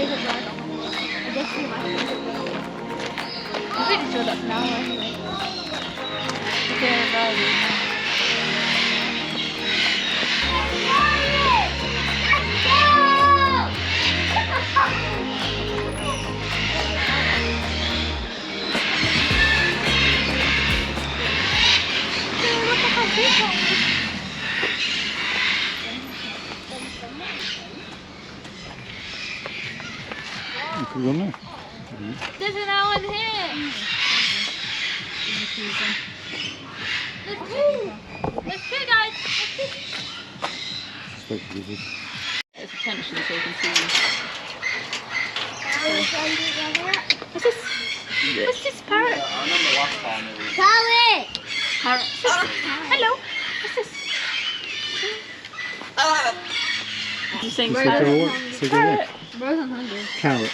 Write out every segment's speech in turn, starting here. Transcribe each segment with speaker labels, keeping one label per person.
Speaker 1: favourite bird. I guess you're my favourite bird. I'm pretty sure that's an owl anyway. Favorite bird is now. There's an owl in here. There's two guys. It's attention so you can see them. What's this? What's this parrot?
Speaker 2: I remember last time it was...
Speaker 1: Parrot! Parrot. Hello. What's this? You saying parrot? Parrot. Bro's not hungry.
Speaker 3: Carrot.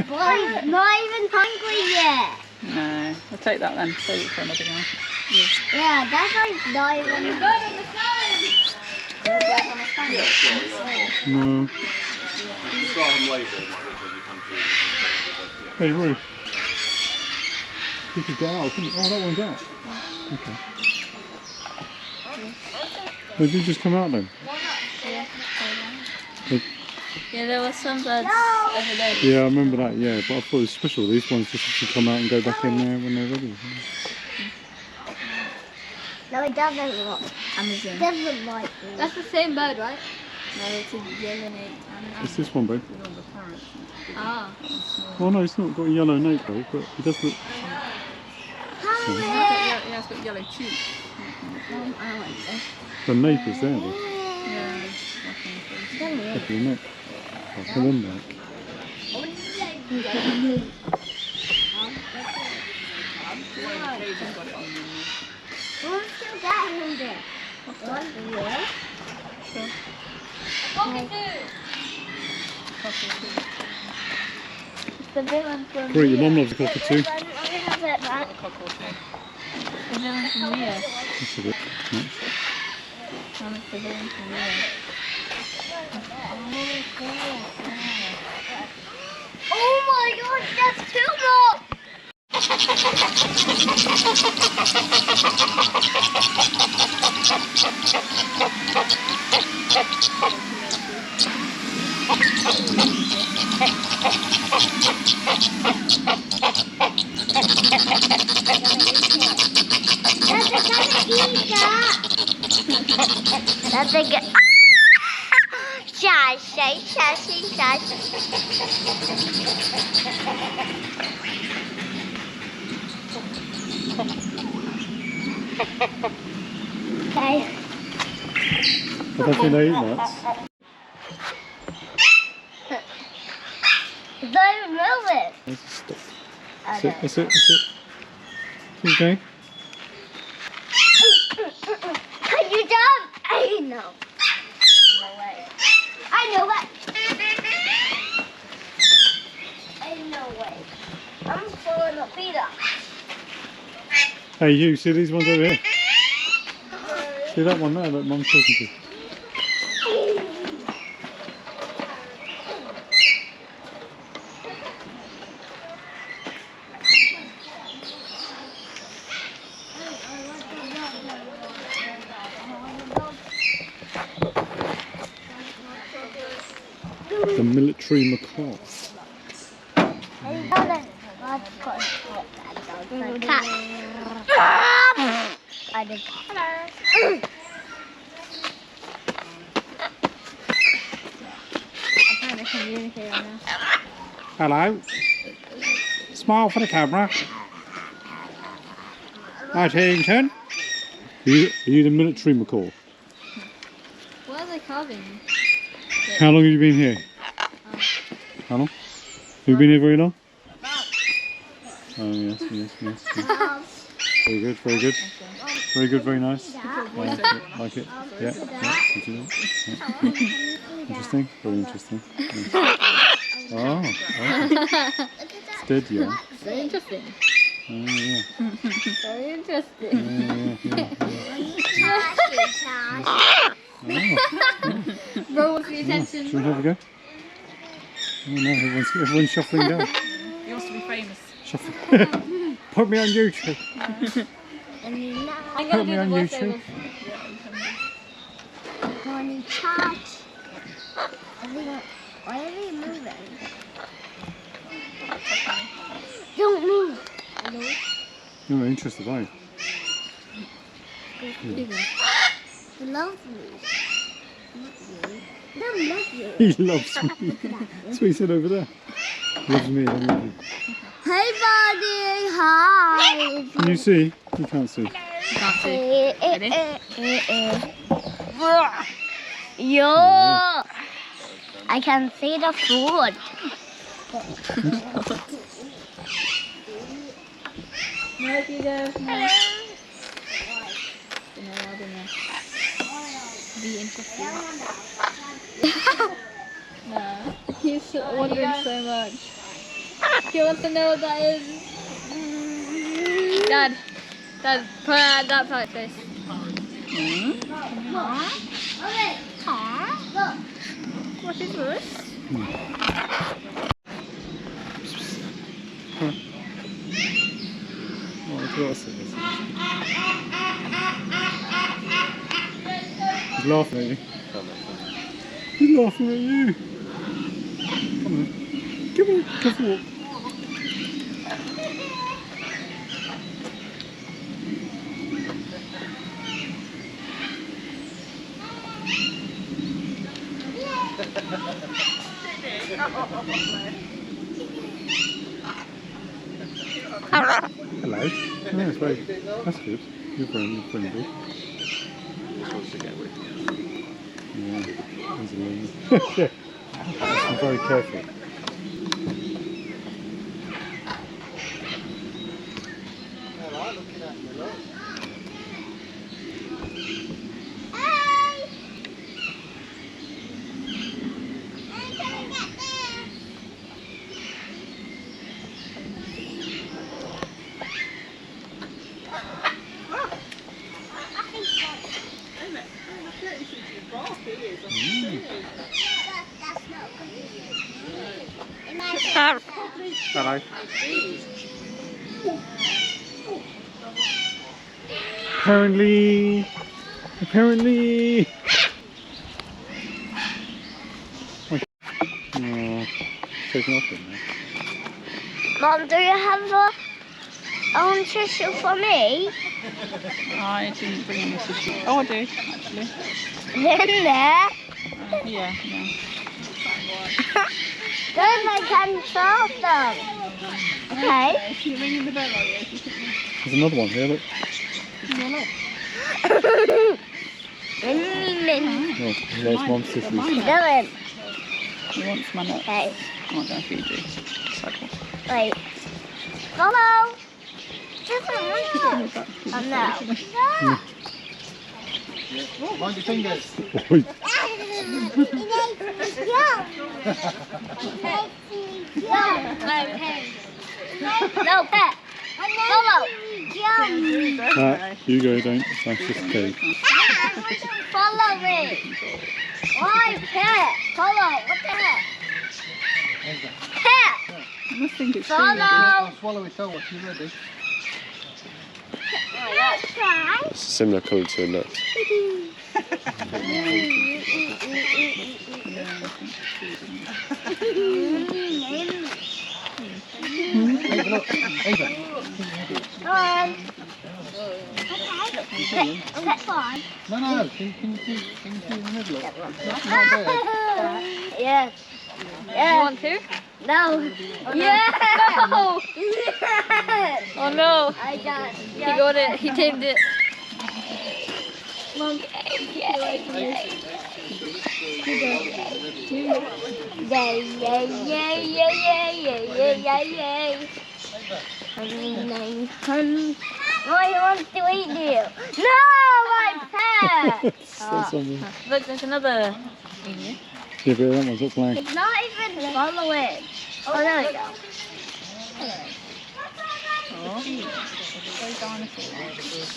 Speaker 1: Bro's not even hungry yet.
Speaker 4: No, I'll take that then. Save it for another guy.
Speaker 1: Yeah, that's like not even. You're good on the phone.
Speaker 3: No.
Speaker 2: You saw him later.
Speaker 3: Hey, Ruth. You could get out, couldn't you? Oh, that one's out. Okay. Did you just come out then?
Speaker 1: Yeah, there were some birds over there.
Speaker 3: Yeah, I remember that, yeah. But I thought it was special. These ones just should come out and go back in there when they're ready.
Speaker 1: No, it doesn't look.
Speaker 4: Amazon.
Speaker 1: It doesn't like me. That's the same bird, right?
Speaker 4: No, it's a yellow nape.
Speaker 3: It's this one, babe.
Speaker 1: Ah.
Speaker 3: Oh no, it's not got a yellow nape though, but it does look...
Speaker 4: Yeah, it's got yellow cheeks.
Speaker 1: I like this.
Speaker 3: The nape is there though.
Speaker 4: Yeah,
Speaker 3: Look at the nape. I'll pull them back.
Speaker 1: The villain from
Speaker 3: Great, your mum loves a cockatoo.
Speaker 1: Let me have it back. The villain from Rio.
Speaker 3: That's a bit nice.
Speaker 1: The villain from Rio. Oh my gosh, that's two more! That's a good. Shy. Okay.
Speaker 3: I don't think they eat nuts.
Speaker 1: It's not even moving.
Speaker 3: Let's stop. That's it. Keep going.
Speaker 1: Can you jump? I know. No way. I know that. Ain't no way. I'm falling up Peter.
Speaker 3: Hey you, see these ones over here? See that one there that Mum's talking to? The military macaw.
Speaker 1: I did. I'm trying to communicate right now.
Speaker 3: Hello. Smile for the camera. Hi, Teddington. Are you the military macaw?
Speaker 1: What are they carving?
Speaker 3: How long have you been here? How long? Have you been here very long? Oh, yes. Very good. Very nice. Like it. Yeah. Continue. Yeah. Interesting. Very interesting. Yeah. Oh, okay. It's dead, yeah.
Speaker 1: Very interesting.
Speaker 3: Oh, yeah.
Speaker 1: Very interesting.
Speaker 3: Oh,
Speaker 1: Bro, with the attention.
Speaker 3: should we have a go? no, everyone's shuffling down.
Speaker 4: He wants to be famous.
Speaker 3: Shuffling. Put me on YouTube.
Speaker 1: I'm
Speaker 3: Put
Speaker 1: gonna
Speaker 3: me
Speaker 1: do
Speaker 3: on
Speaker 1: the
Speaker 3: YouTube.
Speaker 1: voiceover. Honey charge. Why are they moving? Don't move. Hello?
Speaker 3: You're not interested, are you?
Speaker 1: He loves me. Not you. Don't love you.
Speaker 3: He loves me. That's what he said over there. Loves me, I love you.
Speaker 1: Hey, buddy. Hi.
Speaker 3: Can you see? You can't see.
Speaker 4: Can't see.
Speaker 1: Yo. I can see the food.
Speaker 4: No, Hugo. No. Be interested. No. He's wondering so much. He wants to know what that is. Dad, put that part face. What is this?
Speaker 3: Oh, look what else it is. He's laughing at you. He's laughing at you. Come on. Come on, go for a walk. Hello. Oh, that's good. You're friendly.
Speaker 2: Supposed to get with you.
Speaker 3: Yeah, he's a little. Yeah. I'm very careful. Hello. Apparently. Oh, taking off it now.
Speaker 1: Mom, do you have a own tissue for me?
Speaker 4: I didn't bring any tissue. Oh, I do, actually.
Speaker 1: In there?
Speaker 4: Yeah, no.
Speaker 1: Then I can solve them. Okay.
Speaker 4: You're ringing the bell, are you?
Speaker 3: There's another one here, look. Oh, there's Mom's tissues.
Speaker 1: Dylan.
Speaker 4: He wants my nuts.
Speaker 1: Okay.
Speaker 4: I want to feed you. Cycle.
Speaker 1: Wait. Hello? Doesn't want to. Oh, no. No.
Speaker 2: Mind your fingers.
Speaker 3: Oi.
Speaker 1: No, pet. Follow.
Speaker 3: You go, don't. That's just okay.
Speaker 1: Follow me. Why, pet? Follow. What the heck? Pet.
Speaker 4: I must think it's
Speaker 1: Follow.
Speaker 2: I'll swallow it all if you're ready.
Speaker 1: Let's try.
Speaker 2: It's a similar colour to a nut. Ava, look. Ava.
Speaker 1: Okay. That's fine.
Speaker 2: No. Can you see in the middle? Not there.
Speaker 1: Yes.
Speaker 4: You want to?
Speaker 1: No.
Speaker 4: Yeah. No.
Speaker 1: Yes.
Speaker 4: Oh no.
Speaker 1: I got.
Speaker 4: He got it. He tamed it.
Speaker 1: Yay. Oh, he wants to eat you. No, my pet.
Speaker 3: That's on there.
Speaker 4: Look, there's another.
Speaker 3: Yeah, but that one's not playing.
Speaker 1: It's not even following. Oh, there we go.
Speaker 4: Oh. Very dinosaur.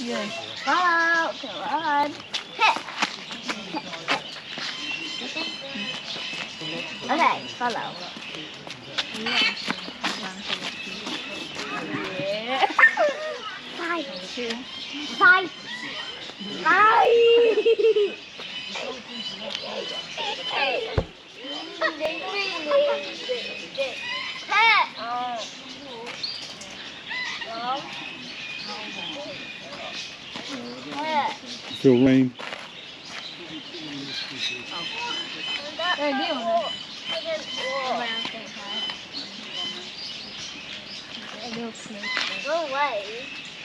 Speaker 4: Yeah.
Speaker 1: Follow. Come on. Hit. Okay, follow.
Speaker 4: too.
Speaker 1: Fight! Fight!
Speaker 3: Feel rain.
Speaker 4: Where do you want to?
Speaker 1: Go away.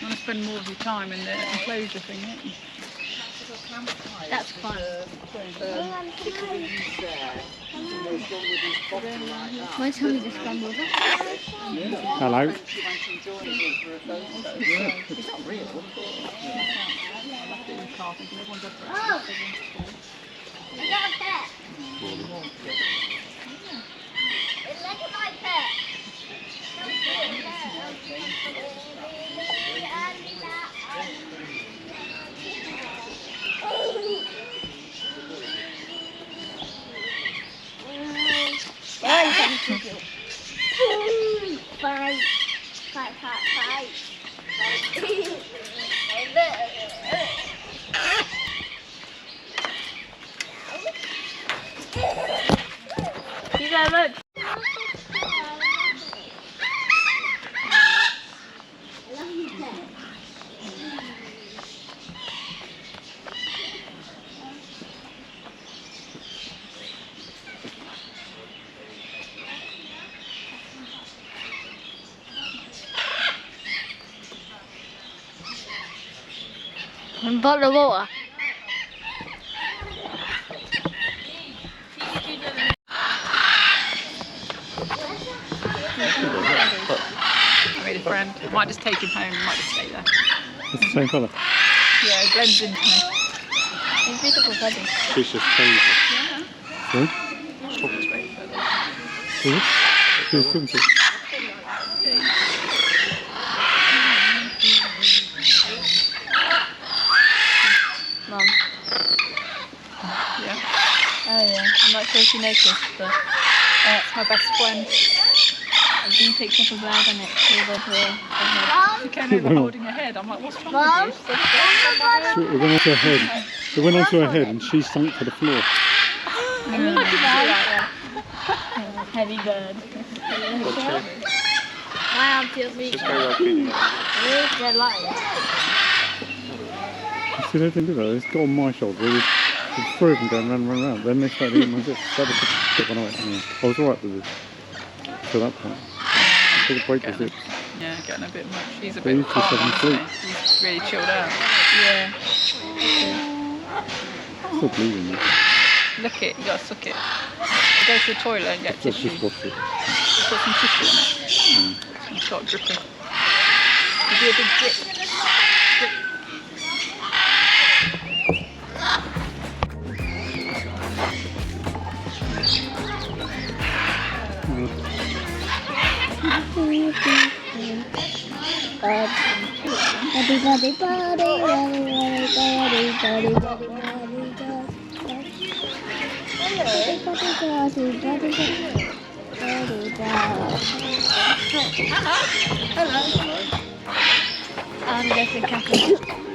Speaker 2: You want to spend more of your time in the enclosure thing, don't you?
Speaker 4: That's fun. Why tell me to scramble up?
Speaker 3: Hello.
Speaker 2: It's not real.
Speaker 1: Oh! I got a pet. It's like my pet. Fight. Fight, fight, fight.
Speaker 4: You guys look. One bottle of water.
Speaker 2: I made a friend. Might just take him home, might just stay there.
Speaker 3: It's the same colour.
Speaker 2: Yeah, it blends into me.
Speaker 4: It's beautiful feathers.
Speaker 3: It's just crazy. Sorry?
Speaker 2: It's great feathers.
Speaker 3: Is it? Who's talking to?
Speaker 4: Mum.
Speaker 2: Yeah.
Speaker 4: Oh yeah. I'm not sure if you noticed, but
Speaker 2: It's my best friend.
Speaker 4: I've been picked up a bag and it's over here.
Speaker 2: She came over holding her head. I'm like, what's wrong
Speaker 1: Mom?
Speaker 2: with you? She said,
Speaker 3: So it went onto her head. It went onto her head and she sunk to the floor.
Speaker 4: Heavy bird. My arm feels weak. They're light.
Speaker 3: See, they didn't do that. It's got on my shoulder. There's three of them going run around. Then they started eating my zip. That was the bit when I went. Anyway, I was alright with it. To that point. I took a break with it.
Speaker 2: yeah, getting a bit much. He's a
Speaker 3: Beas
Speaker 2: bit
Speaker 3: just
Speaker 2: calm,
Speaker 3: having
Speaker 2: isn't
Speaker 3: sleep.
Speaker 2: he? He's really chilled out.
Speaker 4: Yeah.
Speaker 3: Still bleeding. It.
Speaker 2: Look it, you gotta suck it. Go to the toilet and get
Speaker 3: Let's
Speaker 2: tissue.
Speaker 3: just watch it.
Speaker 2: Put some tissue on it. And start dripping. You do a big drip. Drip.
Speaker 4: I'm going to cafe.